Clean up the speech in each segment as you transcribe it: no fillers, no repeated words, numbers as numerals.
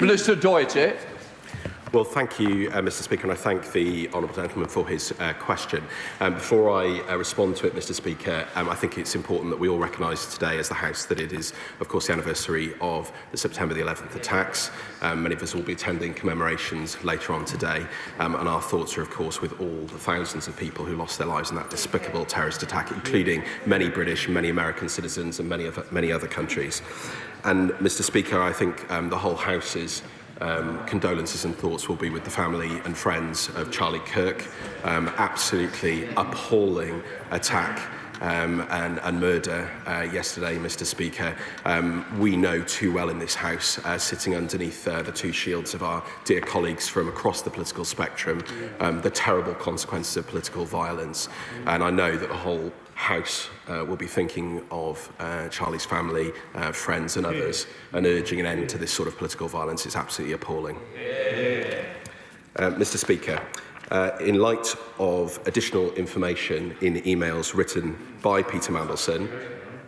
Minister Doughty. Well, thank you, Mr Speaker, and I thank the honourable gentleman for his question. Before I respond to it, Mr Speaker, I think it's important that we all recognise today as the House that it is, of course, the anniversary of the September the 11th attacks. Many of us will be attending commemorations later on today, and our thoughts are, of course, with all the thousands of people who lost their lives in that despicable terrorist attack, including many British, many American citizens and many other countries. And, Mr Speaker, I think the whole House's condolences and thoughts will be with the family and friends of Charlie Kirk. Absolutely appalling attack and murder yesterday, Mr Speaker. We know too well in this House, sitting underneath the two shields of our dear colleagues from across the political spectrum, the terrible consequences of political violence. And I know that the whole House will be thinking of Charlie's family, friends and others, and urging an end to this sort of political violence. It's absolutely appalling. Mr Speaker, in light of additional information in emails written by Peter Mandelson,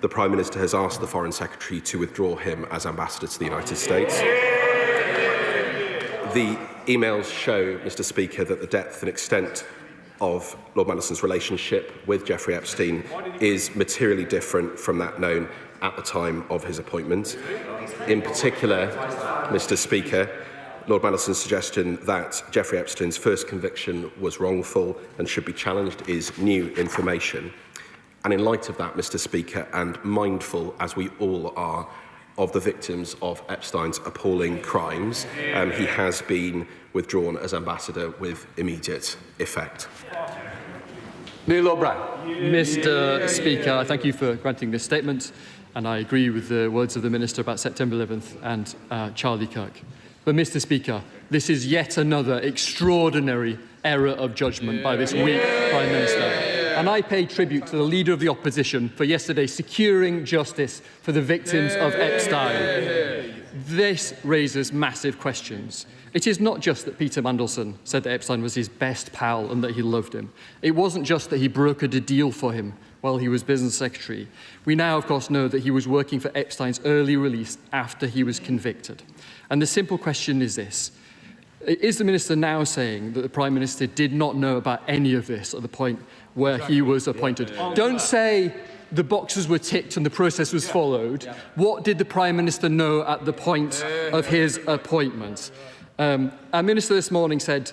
the Prime Minister has asked the Foreign Secretary to withdraw him as Ambassador to the United States. The emails show, Mr Speaker, that the depth and extent of Lord Mandelson's relationship with Jeffrey Epstein is materially different from that known at the time of his appointment. In particular, Mr Speaker, Lord Mandelson's suggestion that Jeffrey Epstein's first conviction was wrongful and should be challenged is new information. And in light of that, Mr Speaker, and mindful, as we all are, of the victims of Epstein's appalling crimes, he has been withdrawn as ambassador with immediate effect. Neil O'Brien. Mr Speaker, thank you for granting this statement, and I agree with the words of the Minister about September 11th and Charlie Kirk. But Mr Speaker, this is yet another extraordinary error of judgment by this weak Prime Minister. And I pay tribute to the Leader of the Opposition for yesterday securing justice for the victims of Epstein. This raises massive questions. It is not just that Peter Mandelson said that Epstein was his best pal and that he loved him. It wasn't just that he brokered a deal for him while he was business secretary. We now, of course, know that he was working for Epstein's early release after he was convicted. And the simple question is this. Is the Minister now saying that the Prime Minister did not know about any of this at the point where he was appointed? Don't say the boxes were ticked and the process was followed. What did the Prime Minister know at the point of his appointment? Our Minister this morning said,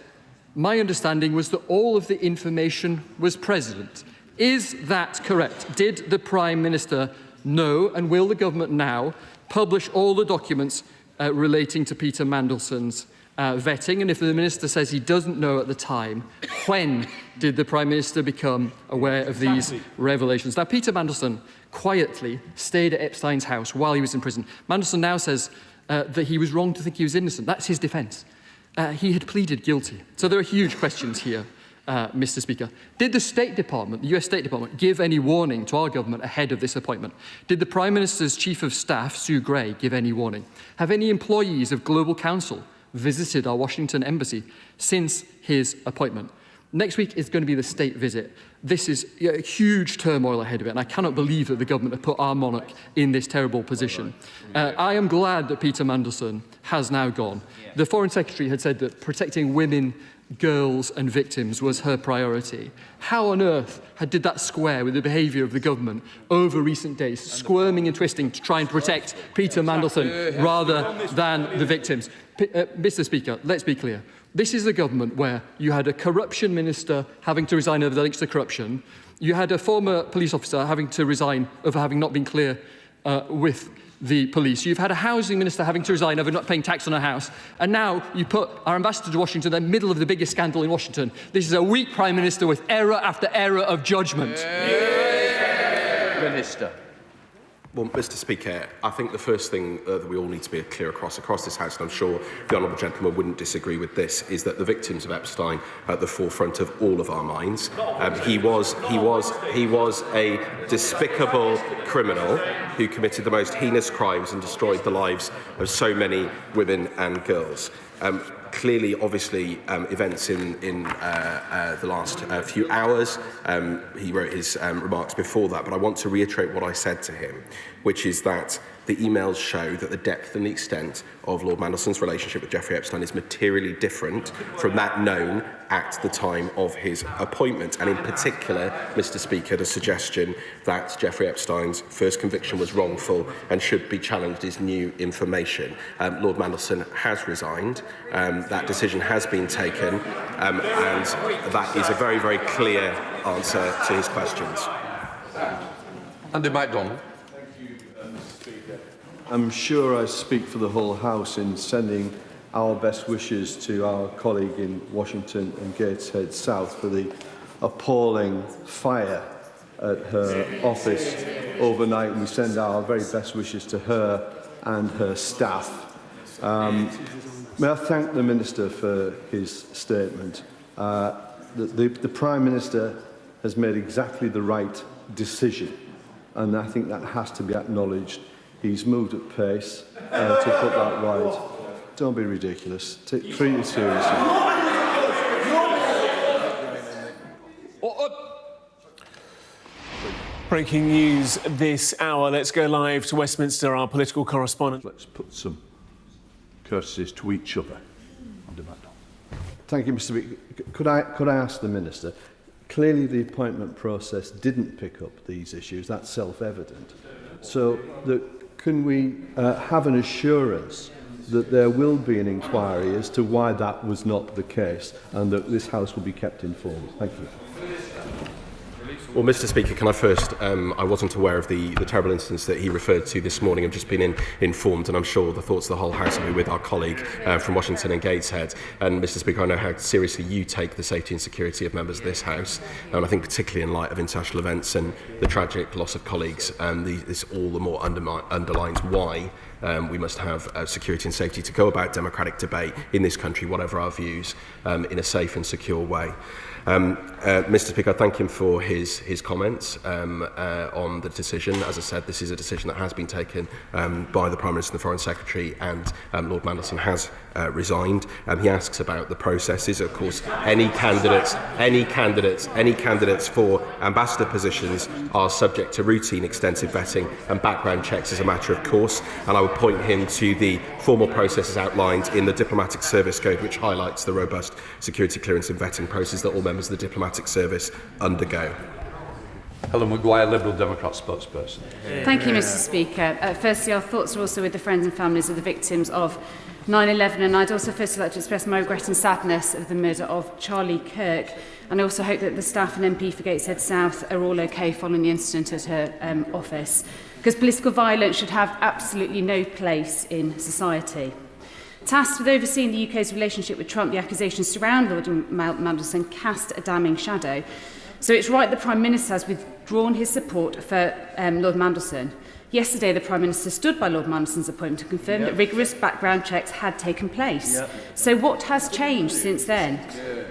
my understanding was that all of the information was present. Is that correct? Did the Prime Minister know, and will the government now publish all the documents relating to Peter Mandelson's vetting? And if the Minister says he doesn't know at the time, when did the Prime Minister become aware of these revelations? Now, Peter Mandelson quietly stayed at Epstein's house while he was in prison. Mandelson now says that he was wrong to think he was innocent. That's his defence. He had pleaded guilty. So there are huge questions here, Mr Speaker. Did the State Department, the US State Department, give any warning to our government ahead of this appointment? Did the Prime Minister's Chief of Staff, Sue Gray, give any warning? Have any employees of Global Counsel visited our Washington embassy since his appointment? Next week is going to be the state visit. This is a huge turmoil ahead of it, and I cannot believe that the government have put our monarch in this terrible position. I am glad that Peter Mandelson has now gone. The Foreign Secretary had said that protecting women, girls and victims was her priority. How on earth did that square with the behaviour of the government over recent days, squirming and twisting to try and protect Peter Mandelson rather than the victims? Mr Speaker, let's be clear. This is a government where you had a corruption minister having to resign over the links to corruption. You had a former police officer having to resign over having not been clear with the police. You've had a housing minister having to resign over not paying tax on a house. And now you put our ambassador to Washington in the middle of the biggest scandal in Washington. This is a weak Prime Minister with error after error of judgment. Minister. Well, Mr Speaker, I think the first thing that we all need to be clear across this House, and I'm sure the honourable gentleman wouldn't disagree with this, is that the victims of Epstein are at the forefront of all of our minds. He was a despicable criminal who committed the most heinous crimes and destroyed the lives of so many women and girls. Clearly, obviously, events in the last few hours, he wrote his remarks before that, but I want to reiterate what I said to him, which is that the emails show that the depth and the extent of Lord Mandelson's relationship with Jeffrey Epstein is materially different from that known at the time of his appointment. And in particular, Mr. Speaker, the suggestion that Jeffrey Epstein's first conviction was wrongful and should be challenged is new information. Lord Mandelson has resigned. That decision has been taken, and that is a very, very clear answer to his questions. Andy MacDonald. I'm sure I speak for the whole House in sending our best wishes to our colleague in Washington and Gateshead South for the appalling fire at her office overnight. We send our very best wishes to her and her staff. May I thank the Minister for his statement. The Prime Minister has made exactly the right decision, and I think that has to be acknowledged. He's moved at pace to put that right. Don't be ridiculous. Treat it seriously. Breaking news this hour. Let's go live to Westminster, our political correspondent. Let's put some courtesies to each other. Thank you, Mr. Speaker. Could I ask the Minister? Clearly, the appointment process didn't pick up these issues. That's self-evident. So, can we have an assurance that there will be an inquiry as to why that was not the case and that this House will be kept informed? Thank you. Well, Mr. Speaker, can I first, I wasn't aware of the terrible incidents that he referred to this morning. I've just been informed, and I'm sure the thoughts of the whole House will be with our colleague from Washington and Gateshead. And Mr. Speaker, I know how seriously you take the safety and security of members of this House, and I think particularly in light of international events and the tragic loss of colleagues, this all the more underlines why we must have security and safety to go about democratic debate in this country, whatever our views, in a safe and secure way. Mr. Speaker, I thank him for his comments on the decision. As I said, this is a decision that has been taken by the Prime Minister and the Foreign Secretary, and Lord Mandelson has resigned. He asks about the processes. Of course, any candidates for ambassador positions are subject to routine, extensive vetting and background checks as a matter of course. And I would point him to the formal processes outlined in the Diplomatic Service Code, which highlights the robust security clearance and vetting process that all members of the diplomatic service undergo. Helen Maguire, Liberal Democrat spokesperson. Thank you, Mr. Speaker. Firstly, our thoughts are also with the friends and families of the victims of 9/11, and I'd also firstly like to express my regret and sadness of the murder of Charlie Kirk. And I also hope that the staff and MP for Gateshead South are all okay following the incident at her office, because political violence should have absolutely no place in society. Tasked with overseeing the UK's relationship with Trump, the accusations surrounding Lord Mandelson cast a damning shadow. So it's right the Prime Minister has withdrawn his support for Lord Mandelson. Yesterday, the Prime Minister stood by Lord Mandelson's appointment to confirm that rigorous background checks had taken place. So what has changed since then?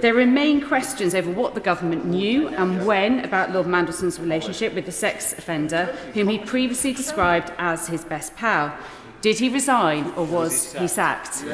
There remain questions over what the government knew and when about Lord Mandelson's relationship with the sex offender, whom he previously described as his best pal. Did he resign or was he sacked?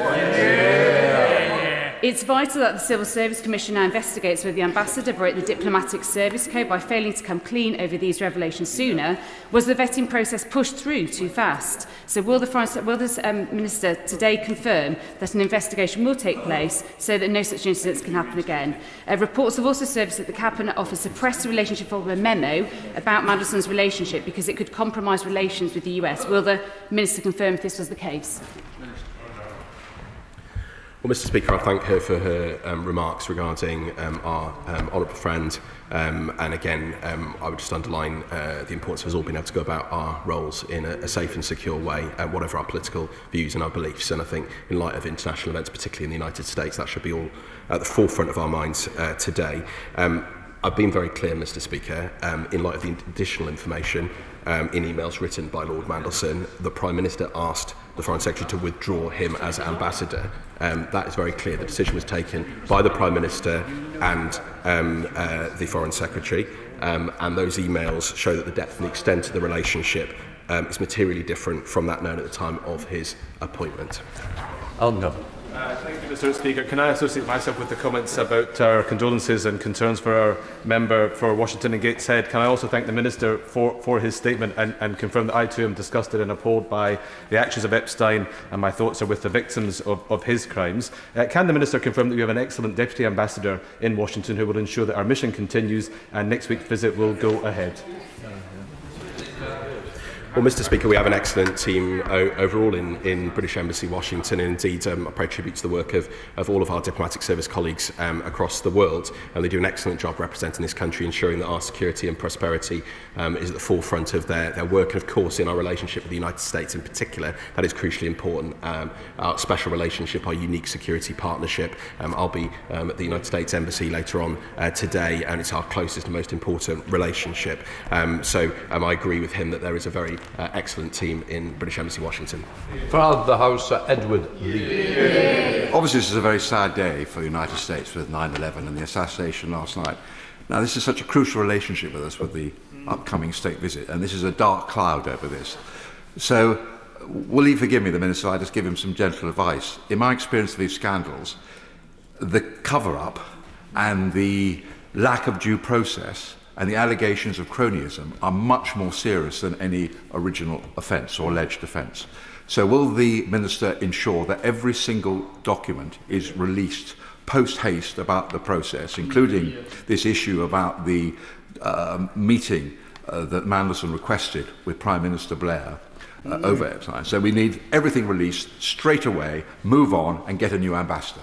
It's vital that the Civil Service Commission now investigates whether the ambassador broke the Diplomatic Service Code by failing to come clean over these revelations sooner. Was the vetting process pushed through too fast? So will the Minister today confirm that an investigation will take place so that no such incidents can happen again? Reports have also surfaced that the Cabinet Office suppressed the relationship following a memo about Mandelson's relationship because it could compromise relations with the US. Will the Minister confirm if this was the case? Well, Mr. Speaker, I thank her for her remarks regarding our honourable friend. And again, I would just underline the importance of us all being able to go about our roles in a safe and secure way, whatever our political views and our beliefs. And I think in light of international events, particularly in the United States, that should be all at the forefront of our minds today. I've been very clear, Mr. Speaker, in light of the additional information in emails written by Lord Mandelson. The Prime Minister asked the Foreign Secretary to withdraw him as ambassador. That is very clear. The decision was taken by the Prime Minister and the Foreign Secretary, and those emails show that the depth and the extent of the relationship is materially different from that known at the time of his appointment. Alan Gunn. Thank you, Mr. Speaker. Can I associate myself with the comments about our condolences and concerns for our member for Washington and Gateshead? Can I also thank the Minister for his statement and confirm that I too am disgusted and appalled by the actions of Epstein, and my thoughts are with the victims of his crimes. Can the Minister confirm that we have an excellent Deputy Ambassador in Washington who will ensure that our mission continues and next week's visit will go ahead? Well, Mr. Speaker, we have an excellent team overall in British Embassy Washington, and indeed I pay tribute to the work of all of our diplomatic service colleagues across the world, and they do an excellent job representing this country, ensuring that our security and prosperity is at the forefront of their work, and of course in our relationship with the United States in particular, that is crucially important. Our special relationship, our unique security partnership. I'll be at the United States Embassy later on today, and it's our closest and most important relationship. So I agree with him that there is a very excellent team in British Embassy Washington. Father of the House, Edward Lee. Obviously, this is a very sad day for the United States with 9/11 and the assassination last night. Now, this is such a crucial relationship with us with the upcoming state visit, and this is a dark cloud over this. So, will he forgive me, the Minister? I just give him some gentle advice. In my experience of these scandals, the cover-up and the lack of due process and the allegations of cronyism are much more serious than any original offence or alleged offence. So will the Minister ensure that every single document is released post-haste about the process, including this issue about the meeting that Mandelson requested with Prime Minister Blair over Epstein? So we need everything released straight away, move on and get a new ambassador.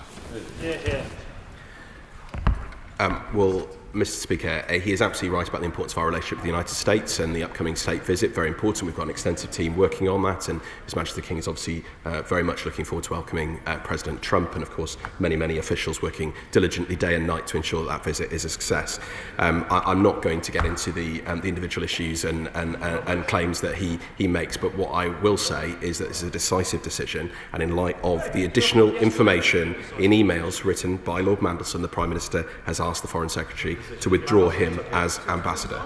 Well, Mr. Speaker, he is absolutely right about the importance of our relationship with the United States and the upcoming state visit. Very important. We've got an extensive team working on that, and His Majesty the King is obviously very much looking forward to welcoming President Trump, and of course many officials working diligently day and night to ensure that visit is a success. I'm not going to get into the individual issues and claims that he makes, but what I will say is that this is a decisive decision, and in light of the additional information in emails written by Lord Mandelson, the Prime Minister has asked the Foreign Secretary to withdraw him as ambassador.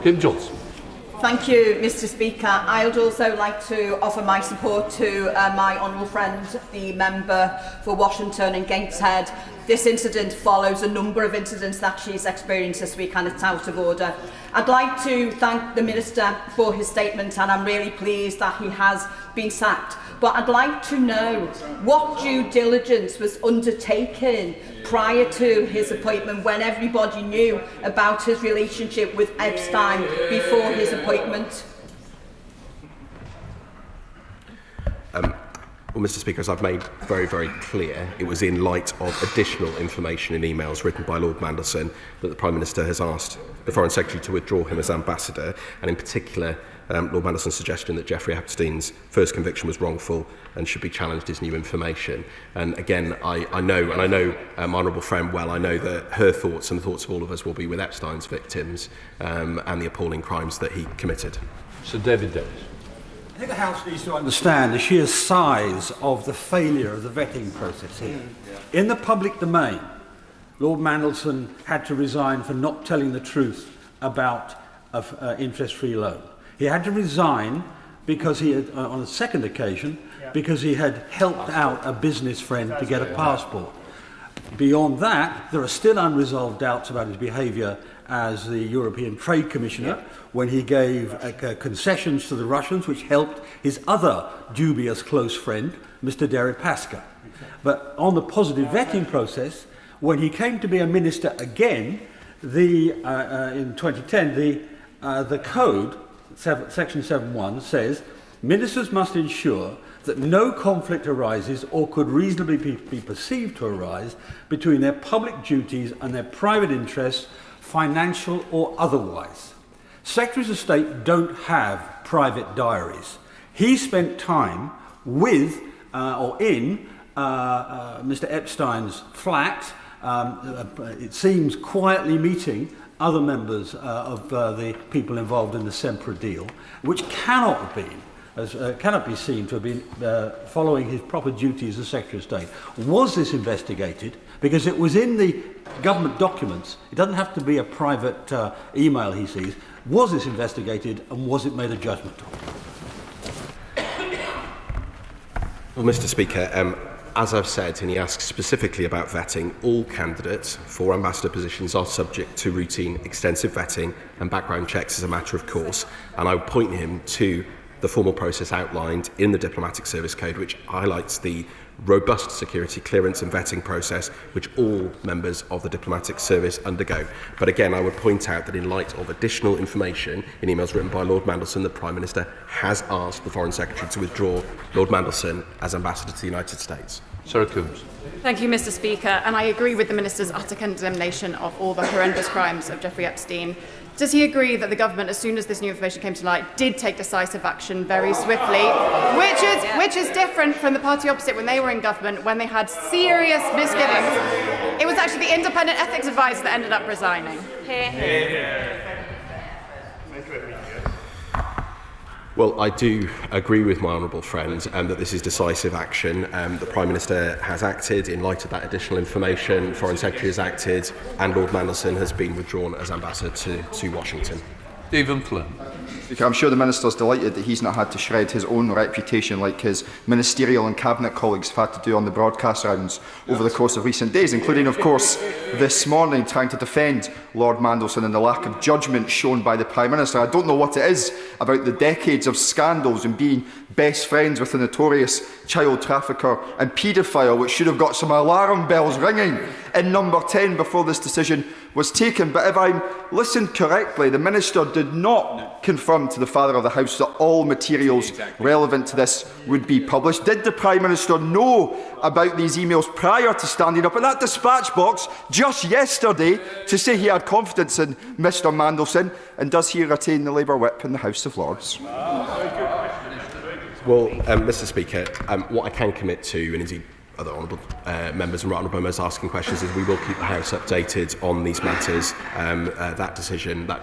Kim Johnson. Thank you, Mr. Speaker. I would also like to offer my support to my honourable friend, the member for Washington and Gateshead. This incident follows a number of incidents that she's experienced this week, and it's out of order. I'd like to thank the Minister for his statement, and I'm really pleased that he has been sacked. But I'd like to know what due diligence was undertaken prior to his appointment, when everybody knew about his relationship with Epstein before his appointment. Well, Mr. Speaker, as I've made very clear, it was in light of additional information in emails written by Lord Mandelson that the Prime Minister has asked the Foreign Secretary to withdraw him as ambassador, and in particular Lord Mandelson's suggestion that Jeffrey Epstein's first conviction was wrongful and should be challenged as new information. And again, I know my honourable friend well. I know that her thoughts and the thoughts of all of us will be with Epstein's victims and the appalling crimes that he committed. Sir David Davis. I think the House needs to understand the sheer size of the failure of the vetting process here. In the public domain, Lord Mandelson had to resign for not telling the truth about an interest-free loan. He had to resign because he had, on a second occasion, because he had helped out a business friend to get a passport. Beyond that, there are still unresolved doubts about his behaviour as the European Trade Commissioner when he gave concessions to the Russians, which helped his other dubious close friend, Mr. Deripaska. But on the positive vetting process, when he came to be a minister again, in 2010, the code, Section 7.1, says ministers must ensure that no conflict arises or could reasonably be perceived to arise between their public duties and their private interests, financial or otherwise. Secretaries of State don't have private diaries. He spent time with or in Mr. Epstein's flat, it seems quietly meeting other members of the people involved in the Sempra deal, which cannot be seen to have been following his proper duties as Secretary of State. Was this investigated? Because it was in the government documents. It doesn't have to be a private email he sees. Was this investigated, and was it made a judgment on? Well, Mr. Speaker, as I've said, and he asks specifically about vetting, all candidates for ambassador positions are subject to routine extensive vetting and background checks as a matter of course. And I would point him to the formal process outlined in the Diplomatic Service Code, which highlights the robust security clearance and vetting process which all members of the diplomatic service undergo. But again, I would point out that in light of additional information in emails written by Lord Mandelson, the Prime Minister has asked the Foreign Secretary to withdraw Lord Mandelson as Ambassador to the United States. Sarah Coombs. Thank you, Mr. Speaker, and I agree with the Minister's utter condemnation of all the horrendous crimes of Jeffrey Epstein. Does he agree that the government, as soon as this new information came to light, did take decisive action very swiftly, which is different from the party opposite when they were in government, when they had serious misgivings? It was actually the independent ethics advisor that ended up resigning. Well, I do agree with my honourable friend that this is decisive action. The Prime Minister has acted in light of that additional information, Foreign Secretary has acted, and Lord Mandelson has been withdrawn as Ambassador to Washington. Stephen Flynn. I'm sure the Minister's delighted that he's not had to shred his own reputation like his ministerial and cabinet colleagues have had to do on the broadcast rounds over the course of recent days, including, of course, this morning trying to defend Lord Mandelson and the lack of judgment shown by the Prime Minister. I don't know what it is about the decades of scandals and being best friends with the notorious child trafficker and paedophile which should have got some alarm bells ringing in number 10 before this decision was taken. But if I listened correctly, the Minister did not confirm to the Father of the House that all materials relevant to this would be published. Did the Prime Minister know about these emails prior to standing up at that dispatch box just yesterday to say he had confidence in Mr Mandelson? And does he retain the Labour whip in the House of Lords? Well, Mr Speaker, what I can commit to, and indeed other honourable members and right honourable members asking questions, is we will keep the House updated on these matters. That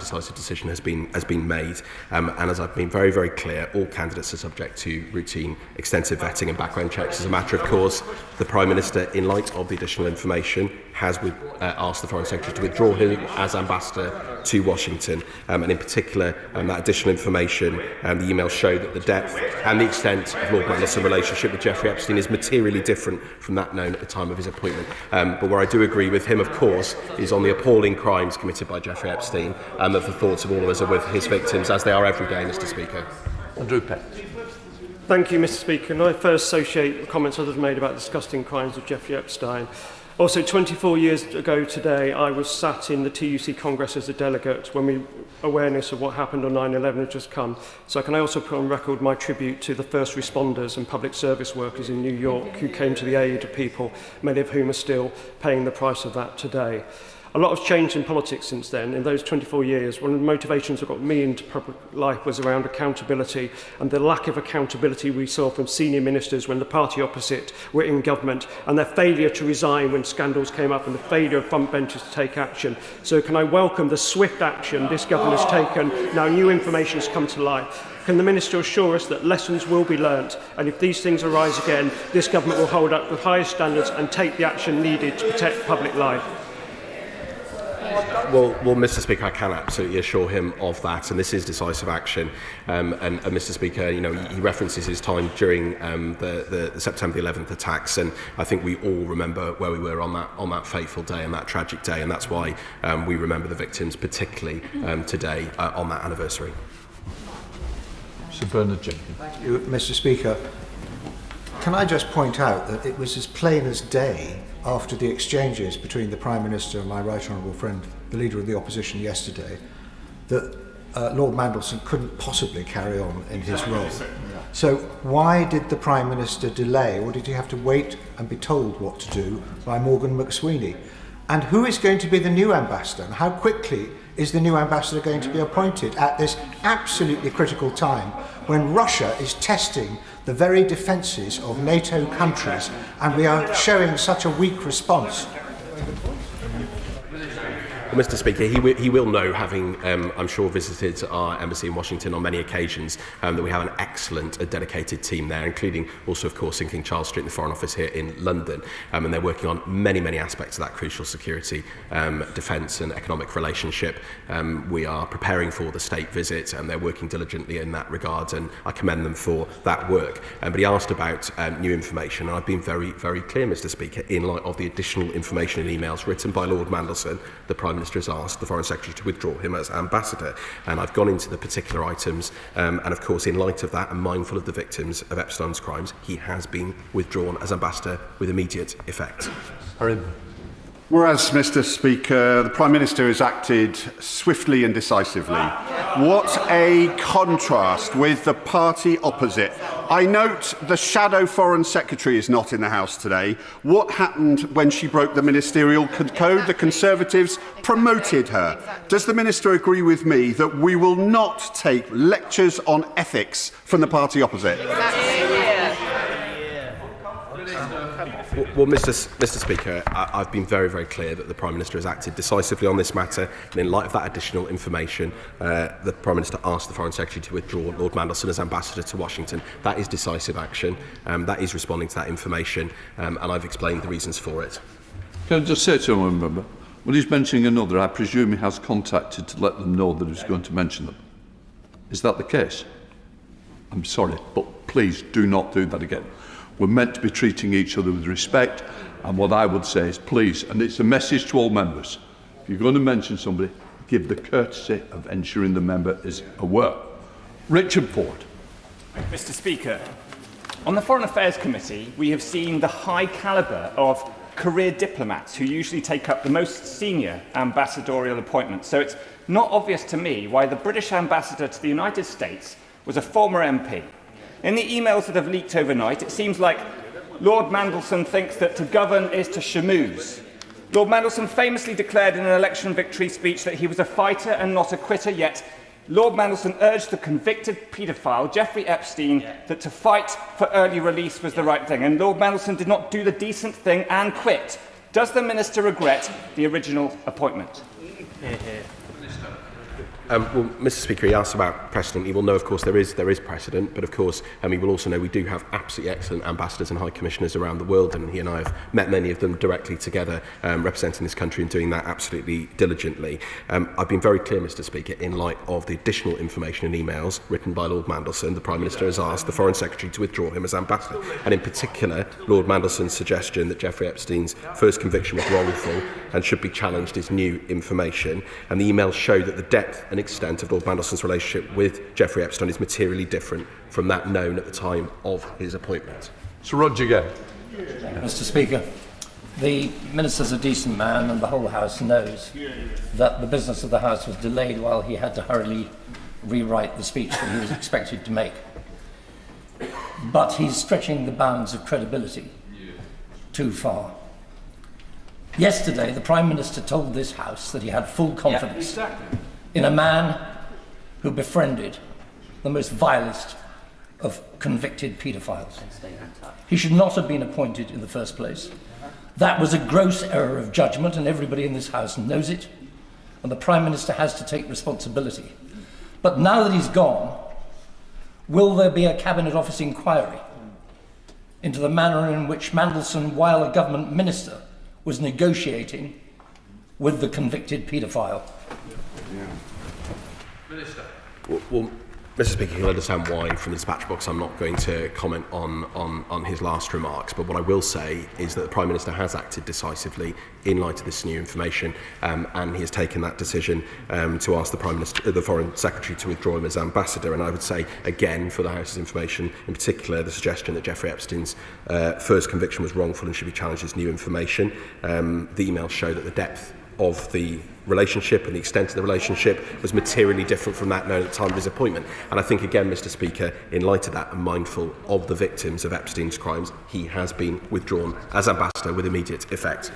decisive decision has been made, and as I've been very, very clear, all candidates are subject to routine extensive vetting and background checks as a matter of course. The Prime Minister, in light of the additional information, has asked the Foreign Secretary to withdraw him as Ambassador to Washington, and in particular that additional information, the emails show that the depth and the extent of Lord Mandelson's relationship with Jeffrey Epstein is materially different from that known at the time of his appointment. But where I do agree with him, of course, is on the appalling crimes committed by Jeffrey Epstein, and that the thoughts of all of us are with his victims, as they are every day, Mr Speaker. Andrew Pett. Thank you, Mr Speaker. And I first associate the comments others made about disgusting crimes of Jeffrey Epstein. Also, 24 years ago today, I was sat in the TUC Congress as a delegate when awareness of what happened on 9/11 had just come. So can I also put on record my tribute to the first responders and public service workers in New York who came to the aid of people, many of whom are still paying the price of that today. A lot has changed in politics since then. In those 24 years, one of the motivations that got me into public life was around accountability and the lack of accountability we saw from senior ministers when the party opposite were in government, and their failure to resign when scandals came up and the failure of front benchers to take action. So can I welcome the swift action this government has taken now new information has come to light? Can the Minister assure us that lessons will be learnt, and if these things arise again, this government will hold up the highest standards and take the action needed to protect public life? Well, Mr Speaker, I can absolutely assure him of that, and this is decisive action. And Mr Speaker, you know, he references his time during the September 11th attacks, and I think we all remember where we were on that fateful day and that tragic day, and that's why we remember the victims, particularly today on that anniversary. Sir Bernard Jenkins. Thank you, Mr Speaker. Can I just point out that it was as plain as day after the exchanges between the Prime Minister and my right honourable friend, the Leader of the Opposition yesterday, that Lord Mandelson couldn't possibly carry on in his role. So why did the Prime Minister delay, or did he have to wait and be told what to do by Morgan McSweeney? And who is going to be the new ambassador, and how quickly is the new ambassador going to be appointed at this absolutely critical time when Russia is testing the very defences of NATO countries and we are showing such a weak response? Well, Mr. Speaker, he will know, having, I'm sure, visited our embassy in Washington on many occasions, that we have an excellent, dedicated team there, including also, of course, in King Charles Street, the Foreign Office here in London. And they're working on many, many aspects of that crucial security, defence and economic relationship. We are preparing for the state visit, and they're working diligently in that regard, and I commend them for that work. But he asked about new information, and I've been very, very clear, Mr. Speaker, in light of the additional information in emails written by Lord Mandelson. The Prime Minister has asked the Foreign Secretary to withdraw him as ambassador, and I've gone into the particular items, and of course, in light of that, and mindful of the victims of Epstein's crimes, he has been withdrawn as ambassador with immediate effect. Whereas, Mr. Speaker, the Prime Minister has acted swiftly and decisively. What a contrast with the party opposite. I note the Shadow Foreign Secretary is not in the House today. What happened when she broke the ministerial code? The Conservatives promoted her. Does the Minister agree with me that we will not take lectures on ethics from the party opposite? Well, Mr. Speaker, I've been very, very clear that the Prime Minister has acted decisively on this matter, and in light of that additional information, the Prime Minister asked the Foreign Secretary to withdraw Lord Mandelson as ambassador to Washington. That is decisive action. That is responding to that information, and I've explained the reasons for it. Can I just say to one member, when he's mentioning another, I presume he has contacted to let them know that he's going to mention them. Is that the case? I'm sorry, but please do not do that again. We're meant to be treating each other with respect, and what I would say is, please, and it's a message to all members, if you're going to mention somebody, give the courtesy of ensuring the member is aware. Richard Ford. Mr. Speaker, on the Foreign Affairs Committee, we have seen the high calibre of career diplomats who usually take up the most senior ambassadorial appointments. So it's not obvious to me why the British ambassador to the United States was a former MP. In the emails that have leaked overnight, it seems like Lord Mandelson thinks that to govern is to schmooze. Lord Mandelson famously declared in an election victory speech that he was a fighter and not a quitter, yet Lord Mandelson urged the convicted paedophile, Jeffrey Epstein, that to fight for early release was the right thing, and Lord Mandelson did not do the decent thing and quit. Does the Minister regret the original appointment? Well, Mr. Speaker, he asked about precedent. He will know, of course, there is precedent, but of course, he will also know we do have absolutely excellent ambassadors and high commissioners around the world, and he and I have met many of them directly together, representing this country and doing that absolutely diligently. I've been very clear, Mr. Speaker, in light of the additional information in emails written by Lord Mandelson. The Prime Minister has asked the Foreign Secretary to withdraw him as ambassador, and in particular, Lord Mandelson's suggestion that Jeffrey Epstein's first conviction was wrongful and should be challenged is new information, and the emails show that the depth and extent of Lord Mandelson's relationship with Jeffrey Epstein is materially different from that known at the time of his appointment. Sir Roger Gay. Mr. Speaker, the Minister's a decent man, and the whole House knows that the business of the House was delayed while he had to hurriedly rewrite the speech that he was expected to make. But he's stretching the bounds of credibility too far. Yesterday, the Prime Minister told this House that he had full confidence in a man who befriended the most vilest of convicted paedophiles. He should not have been appointed in the first place. That was a gross error of judgment, and everybody in this House knows it, and the Prime Minister has to take responsibility. But now that he's gone, will there be a Cabinet Office inquiry into the manner in which Mandelson, while a government minister, was negotiating with the convicted paedophile? Minister. Well, Mr. Speaker, you'll understand why from the dispatch box I'm not going to comment on his last remarks, but what I will say is that the Prime Minister has acted decisively in light of this new information, and he has taken that decision to ask the Foreign Secretary to withdraw him as ambassador. And I would say, again, for the House's information, in particular, the suggestion that Jeffrey Epstein's first conviction was wrongful and should be challenged is new information. The emails show that the depth of the relationship and the extent of the relationship was materially different from that known at the time of his appointment. And I think, again, Mr. Speaker, in light of that and mindful of the victims of Epstein's crimes, he has been withdrawn as ambassador with immediate effect.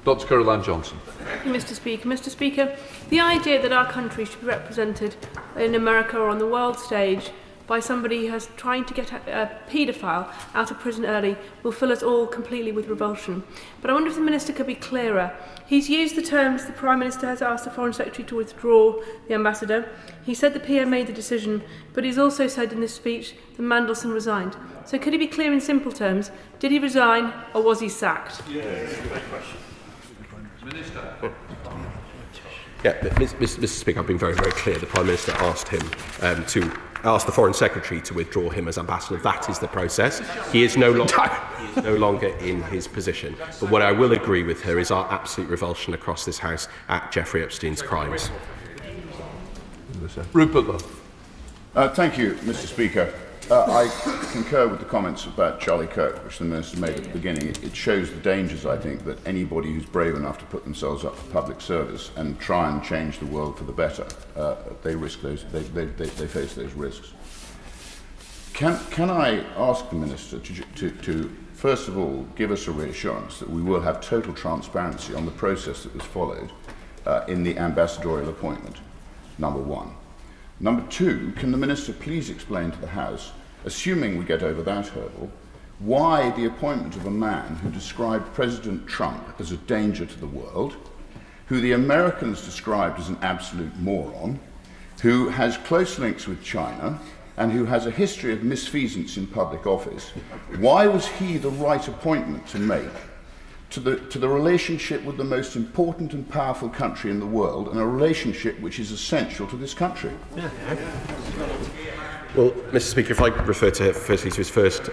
Dr. Caroline Johnson. Thank you, Mr. Speaker. Mr. Speaker, the idea that our country should be represented in America or on the world stage by somebody who is trying to get a paedophile out of prison early will fill us all completely with revulsion. But I wonder if the Minister could be clearer. He's used the terms the Prime Minister has asked the Foreign Secretary to withdraw the ambassador. He said the PM made the decision, but he's also said in this speech that Mandelson resigned. So could he be clear in simple terms? Did he resign or was he sacked? Minister. Yeah, Mr. Speaker, I've been very, very clear. The Prime Minister asked him to ask the Foreign Secretary to withdraw him as ambassador. That is the process. He is no longer in his position. But what I will agree with her is our absolute revulsion across this House at Jeffrey Epstein's crimes. Rupert. Thank you, Mr. Speaker. I concur with the comments about Charlie Kirk, which the Minister made at the beginning. It shows the dangers, I think, that anybody who's brave enough to put themselves up for public service and try and change the world for the better, they risk those. They face those risks. Can I ask the Minister to first of all give us a reassurance that we will have total transparency on the process that was followed in the ambassadorial appointment? Number one. Number two, can the Minister please explain to the House, assuming we get over that hurdle, why the appointment of a man who described President Trump as a danger to the world, who the Americans described as an absolute moron, who has close links with China, and who has a history of misfeasance in public office, why was he the right appointment to make to the relationship with the most important and powerful country in the world, and a relationship which is essential to this country? Well, Mr. Speaker, if I refer to firstly to his first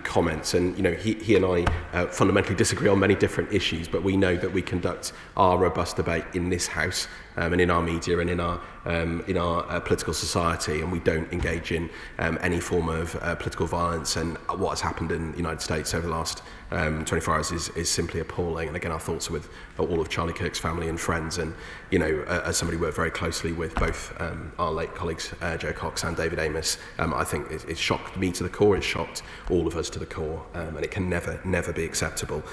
comments, and he and I fundamentally disagree on many different issues, but we know that we conduct our robust debate in this House and in our media and in our political society, and we don't engage in any form of political violence. And what has happened in the United States over the last 24 hours is simply appalling. And again, our thoughts are with all of Charlie Kirk's family and friends. And as somebody who worked very closely with both our late colleagues Joe Cox and David Amos, I think it shocked me to the core. It shocked all of us to the core, and it can never be acceptable.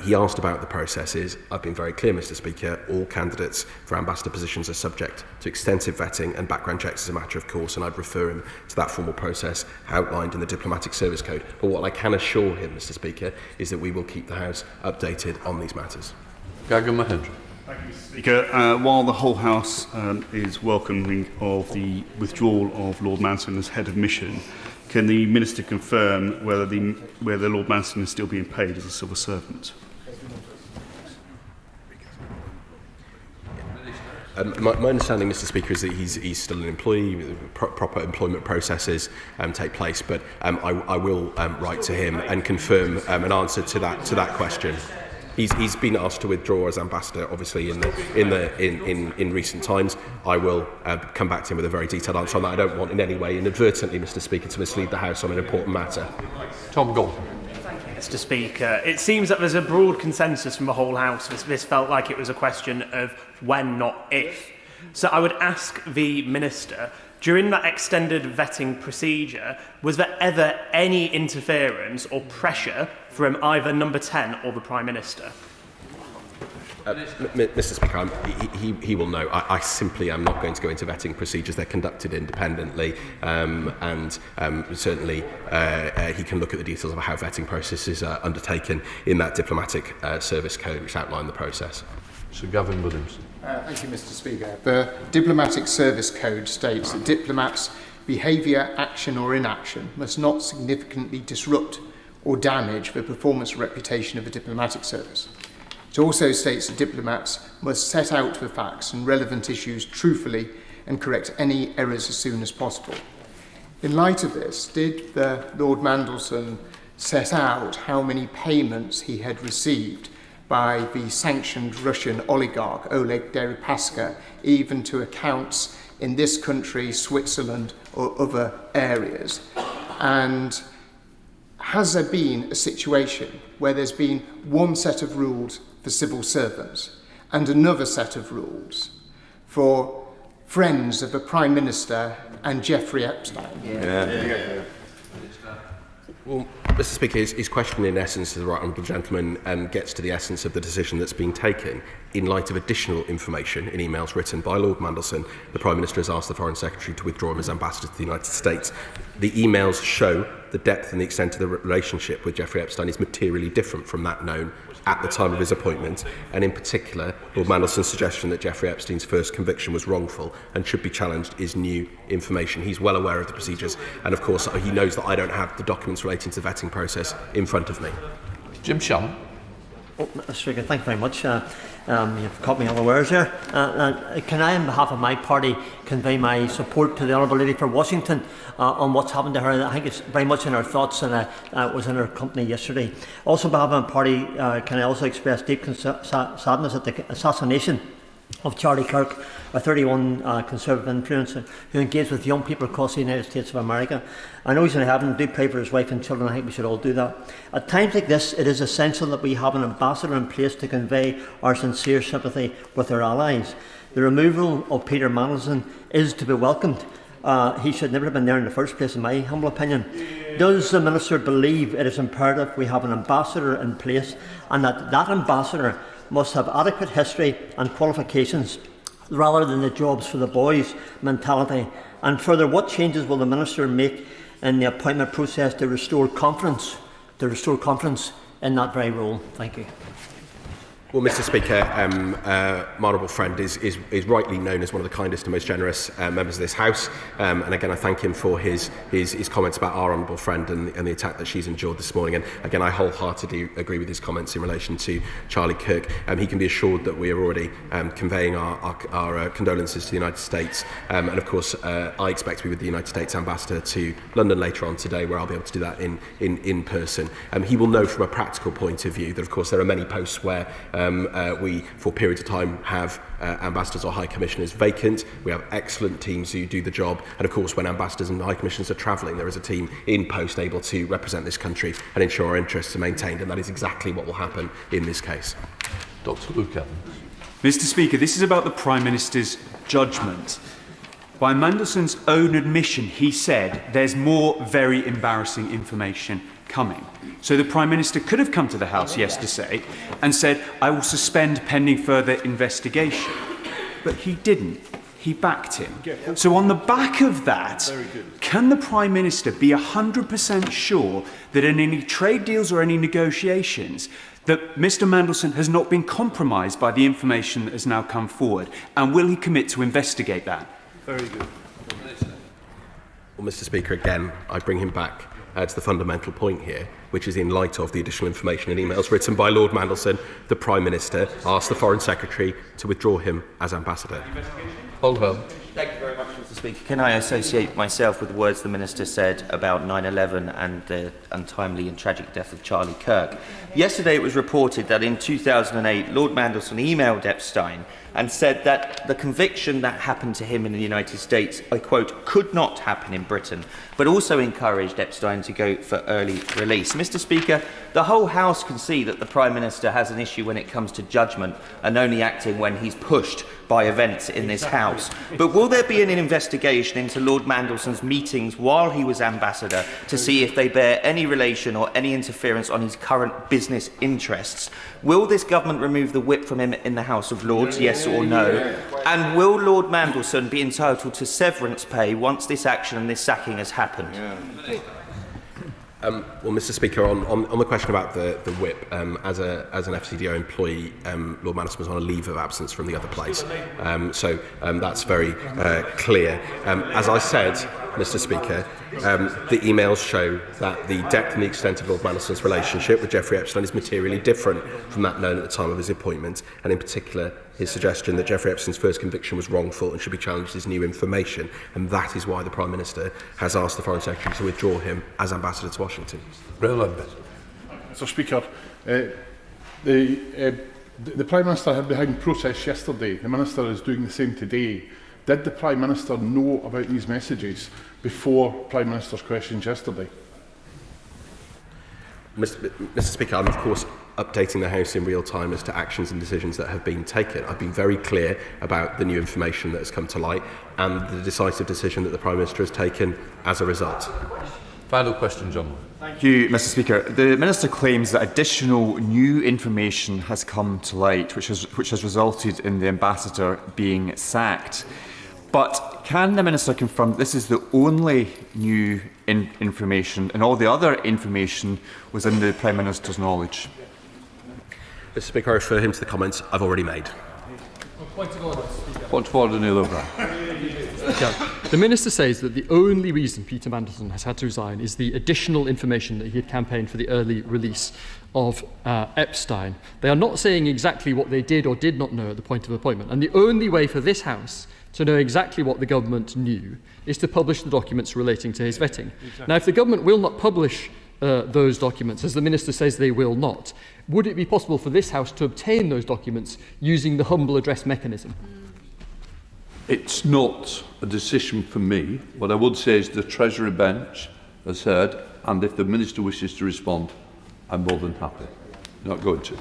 He asked about the processes. I've been very clear, Mr. Speaker. All candidates for ambassador positions are subject to extensive vetting and background checks as a matter of course, and I'd refer him to that formal process outlined in the Diplomatic Service Code. But what I can assure him, Mr. Speaker, is that we will keep the House updated on these matters. Gagan Mahendra. Thank you, Mr. Speaker. While the whole House is welcoming of the withdrawal of Lord Manson as head of mission, can the Minister confirm whether Lord Manson is still being paid as a civil servant? My understanding, Mr. Speaker, is that he's still an employee. Proper employment processes take place, but I will write to him and confirm an answer to that question. He's been asked to withdraw as ambassador, obviously in recent times. I will come back to him with a very detailed answer on that. I don't want in any way inadvertently, Mr. Speaker, to mislead the House on an important matter. Tom Gold. Mr. Speaker, it seems that there's a broad consensus from the whole House. This felt like it was a question of when, not if. So I would ask the Minister, during that extended vetting procedure, was there ever any interference or pressure from either Number 10 or the Prime Minister? Mr. Speaker, he will know. I simply am not going to go into vetting procedures. They're conducted independently, and certainly he can look at the details of how vetting processes are undertaken in that Diplomatic Service Code, which outline the process. Sir Gavin Williams. Thank you, Mr. Speaker. The Diplomatic Service Code states that diplomats' behaviour, action or inaction must not significantly disrupt or damage the performance or reputation of a diplomatic service. It also states that diplomats must set out the facts and relevant issues truthfully and correct any errors as soon as possible. In light of this, did Lord Mandelson set out how many payments he had received by the sanctioned Russian oligarch Oleg Deripaska, even to accounts in this country, Switzerland or other areas? And has there been a situation where there's been one set of rules for civil servants and another set of rules for friends of the Prime Minister and Jeffrey Epstein? Well, Mr. Speaker, his question in essence to the right honourable gentleman gets to the essence of the decision that's being taken. In light of additional information in emails written by Lord Mandelson, the Prime Minister has asked the Foreign Secretary to withdraw him as ambassador to the United States. The emails show the depth and the extent of the relationship with Jeffrey Epstein is materially different from that known at the time of his appointment, and in particular, Lord Mandelson's suggestion that Jeffrey Epstein's first conviction was wrongful and should be challenged is new information. He's well aware of the procedures, and of course he knows that I don't have the documents relating to the vetting process in front of me. Jim Shannon. Mr. Speaker, thank you very much. You've caught me unawares there. Can I, on behalf of my party, convey my support to the Honourable Lady for Washington on what's happened to her? I think it's very much in her thoughts, and I was in her company yesterday. Also, on behalf of my party, can I also express deep sadness at the assassination of Charlie Kirk, a 31 Conservative influencer who engaged with young people across the United States of America. I know he's in heaven. Do pray for his wife and children. I think we should all do that. At times like this, it is essential that we have an ambassador in place to convey our sincere sympathy with our allies. The removal of Peter Mandelson is to be welcomed. He should never have been there in the first place, in my humble opinion. Does the Minister believe it is imperative we have an ambassador in place, and that that ambassador must have adequate history and qualifications rather than the jobs for the boys mentality? And further, what changes will the Minister make in the appointment process to restore confidence in that very role? Thank you. Well, Mr. Speaker, my honourable friend is rightly known as one of the kindest and most generous members of this House, and again I thank him for his comments about our honourable friend and the attack that she's endured this morning. And again, I wholeheartedly agree with his comments in relation to Charlie Kirk. He can be assured that we are already conveying our condolences to the United States, and of course I expect to be with the United States Ambassador to London later on today, where I'll be able to do that in person. He will know from a practical point of view that of course there are many posts where we, for periods of time, have ambassadors or high commissioners vacant. We have excellent teams who do the job, and of course when ambassadors and high commissioners are travelling, there is a team in post able to represent this country and ensure our interests are maintained, and that is exactly what will happen in this case. Dr. Luke Evans. Mr. Speaker, this is about the Prime Minister's judgment. By Mandelson's own admission, he said there's more very embarrassing information coming. So the Prime Minister could have come to the House yesterday and said, I will suspend pending further investigation. But he didn't. He backed him. So on the back of that, can the Prime Minister be 100% sure that in any trade deals or any negotiations that Mr. Mandelson has not been compromised by the information that has now come forward? And will he commit to investigate that? Very good. Well, Mr. Speaker, again, I bring him back to the fundamental point here, which is in light of the additional information and emails written by Lord Mandelson, the Prime Minister asked the Foreign Secretary to withdraw him as ambassador. Thank you very much, Mr. Speaker. Can I associate myself with the words the Minister said about 9/11 and the untimely and tragic death of Charlie Kirk? Yesterday it was reported that in 2008 Lord Mandelson emailed Epstein and said that the conviction that happened to him in the United States, I quote, could not happen in Britain, but also encouraged Epstein to go for early release. Mr. Speaker, the whole House can see that the Prime Minister has an issue when it comes to judgment and only acting when he's pushed by events in this House. But will there be an investigation into Lord Mandelson's meetings while he was ambassador to see if they bear any relation or any interference on his current business interests? Will this government remove the whip from him in the House of Lords, yes or no? And will Lord Mandelson be entitled to severance pay once this action and this sacking has happened? Well, Mr. Speaker, on the question about the whip, as an FCDO employee, Lord Mandelson was on a leave of absence from the other place. So that's very clear. As I said, Mr. Speaker, the emails show that the depth and the extent of Lord Mandelson's relationship with Jeffrey Epstein is materially different from that known at the time of his appointment, and in particular his suggestion that Jeffrey Epstein's first conviction was wrongful and should be challenged as new information, and that is why the Prime Minister has asked the Foreign Secretary to withdraw him as ambassador to Washington. Mr. Speaker, the Prime Minister had behind process yesterday. The Minister is doing the same today. Did the Prime Minister know about these messages before Prime Minister's questions yesterday? Mr. Speaker, I'm of course updating the House in real time as to actions and decisions that have been taken. I've been very clear about the new information that has come to light and the decisive decision that the Prime Minister has taken as a result. Final question, John. Thank you, Mr. Speaker. The Minister claims that additional new information has come to light, which has resulted in the Ambassador being sacked. But can the Minister confirm that this is the only new information and all the other information was in the Prime Minister's knowledge? Mr. Speaker, I refer him to the comments I've already made. Point of order, Neil O'Brien. The Minister says that the only reason Peter Mandelson has had to resign is the additional information that he had campaigned for the early release of Epstein. They are not saying exactly what they did or did not know at the point of appointment. And the only way for this House to know exactly what the government knew is to publish the documents relating to his vetting. Exactly. Now, if the government will not publish those documents, as the Minister says they will not, would it be possible for this House to obtain those documents using the humble address mechanism? It's not a decision for me. What I would say is the Treasury bench has heard, and if the Minister wishes to respond, I'm more than happy. Not going to.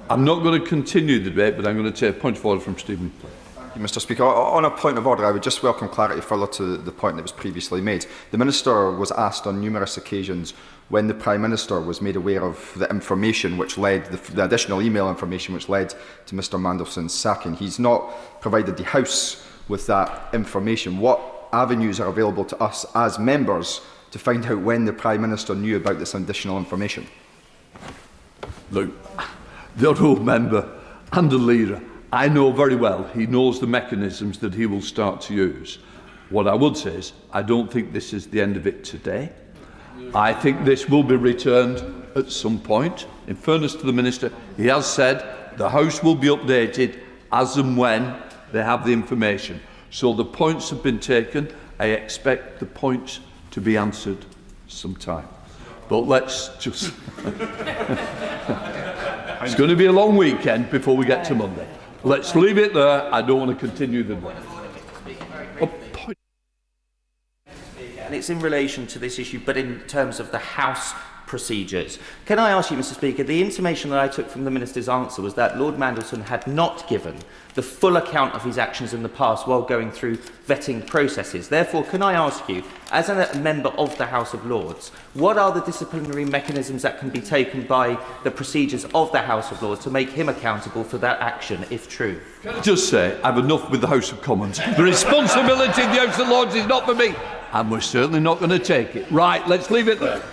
I'm not going to continue the debate, but I'm going to take a point of order from Stephen. Thank you, Mr. Speaker. On a point of order, I would just welcome clarity further to the point that was previously made. The Minister was asked on numerous occasions when the Prime Minister was made aware of the information which led, the additional email information which led to Mr Mandelson's sacking. He's not provided the House with that information. What avenues are available to us as members to find out when the Prime Minister knew about this additional information? Look, the honourable member and the leader, I know very well he knows the mechanisms that he will start to use. What I would say is I don't think this is the end of it today. I think this will be returned at some point. In fairness to the Minister, he has said the House will be updated as and when they have the information. So the points have been taken. I expect the points to be answered sometime. But let's just... It's going to be a long weekend before we get to Monday. Let's leave it there. I don't want to continue the debate. And it's in relation to this issue, but in terms of the House procedures. Can I ask you, Mr. Speaker, the information that I took from the Minister's answer was that Lord Mandelson had not given the full account of his actions in the past while going through vetting processes. Therefore, can I ask you, as a member of the House of Lords, what are the disciplinary mechanisms that can be taken by the procedures of the House of Lords to make him accountable for that action, if true? Can I just say, I've enough with the House of Commons. The responsibility of the House of Lords is not for me, and we're certainly not going to take it. Right, let's leave it there.